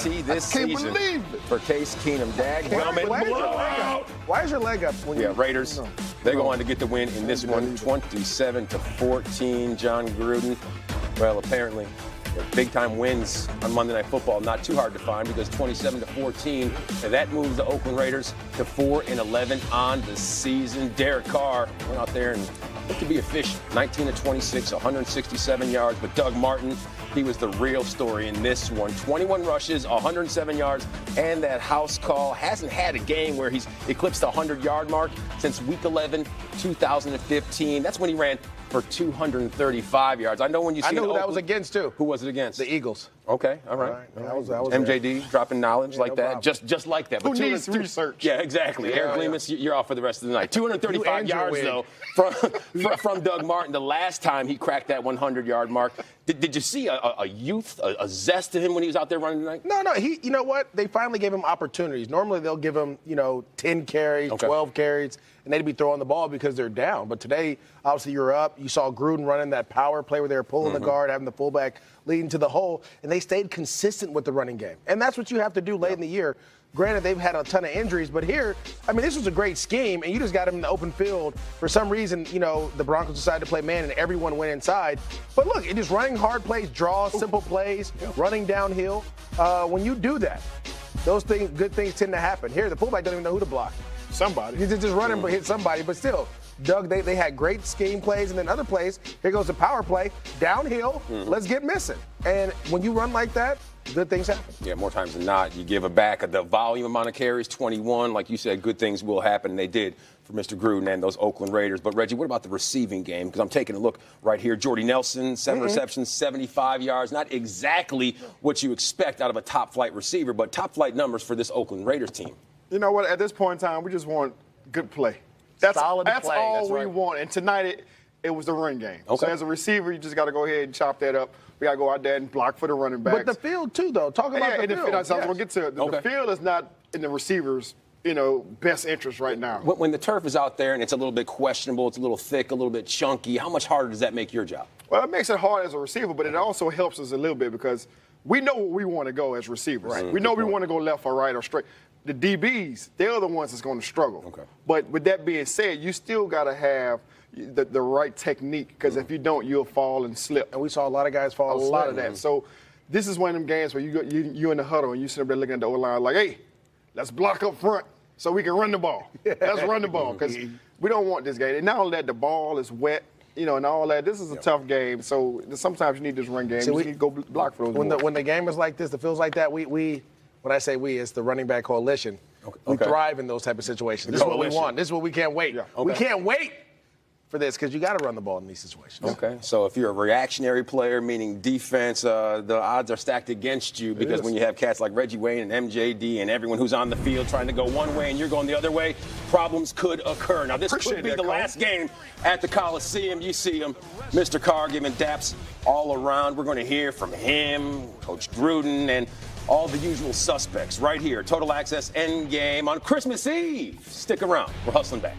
guarantee this season for Case Keenum. Why is your leg up? Raiders, they're going to get the win in this one, 27-14. John Gruden, well, apparently, big-time wins on Monday Night Football, not too hard to find because 27-14, and that moves the Oakland Raiders to 4-11 on the season. Derek Carr went out there and looked to be efficient, 19-26, 167 yards, but Doug Martin, he was the real story in this one. 21 rushes, 107 yards, and that house call. Hasn't had a game where he's eclipsed the 100-yard mark since Week 11, 2015. That's when he ran for 235 yards. I know when you see I know who Oakland, that was against, too. Who was it against? The Eagles. Okay, all right. That was MJD dropping knowledge like that, just like that. Who needs research? Yeah, exactly. Eric Lemus, you're off for the rest of the night. 235 yards, though, from Doug Martin. The last time he cracked that 100-yard mark. Did you see a youth, a zest to him when he was out there running tonight? No. You know what? They finally gave him opportunities. Normally they'll give him, 10 carries, 12 carries, and they'd be throwing the ball because they're down. But today, obviously, you're up. You saw Gruden running that power play where they were pulling the guard, having the fullback leading to the hole, and they stayed consistent with the running game. And that's what you have to do late in the year. Granted, they've had a ton of injuries, but here, this was a great scheme, and you just got him in the open field. For some reason, the Broncos decided to play man, and everyone went inside. But look, it is running hard plays, draws, simple plays, running downhill. When you do that, those good things tend to happen. Here, the fullback doesn't even know who to block. Somebody. He's just running, but hit somebody. But still, Doug, they had great scheme plays, and then other plays. Here goes the power play, downhill. Let's get missing. And when you run like that, good things happen. Yeah, more times than not, you give it back. The volume amount of carries, 21. Like you said, good things will happen, and they did for Mr. Gruden and those Oakland Raiders. But, Reggie, what about the receiving game? Because I'm taking a look right here. Jordy Nelson, 7 receptions, 75 yards. Not exactly what you expect out of a top-flight receiver, but top-flight numbers for this Oakland Raiders team. You know what? At this point in time, we just want good play. That's all we want. And tonight, it was the run game. Okay. So as a receiver, you just got to go ahead and chop that up. We got to go out there and block for the running backs. But the field, too, though. Talk about the field. That's what I was going to get to. The field is not in the receivers' best interest right now. When the turf is out there and it's a little bit questionable, it's a little thick, a little bit chunky, how much harder does that make your job? Well, it makes it hard as a receiver, but it also helps us a little bit because we know where we want to go as receivers. Right. We know we want to go left or right or straight. The DBs, they're the ones that's going to struggle. Okay. But with that being said, you still got to have the right technique because if you don't, you'll fall and slip. And we saw a lot of guys fall and slip. A lot of that. So this is one of them games where you in the huddle and you sit up there looking at the O-line like, hey, let's block up front so we can run the ball. Let's run the ball because we don't want this game. And not only that, the ball is wet. And all that. This is a tough game, so sometimes you need this run game. So we need to go block for those. When the game is like this, it feels like that. When I say we, it's the running back coalition. We thrive in those type of situations. This is what we want. This is what we can't wait. Yeah. We can't wait for this because you got to run the ball in these situations. Okay, so if you're a reactionary player, meaning defense, the odds are stacked against you because when you have cats like Reggie Wayne and MJD and everyone who's on the field trying to go one way and you're going the other way, problems could occur. Now, this could be the last game at the Coliseum. You see him, Mr. Carr giving daps all around. We're going to hear from him, Coach Gruden, and all the usual suspects right here. Total Access Endgame on Christmas Eve. Stick around. We're hustling back.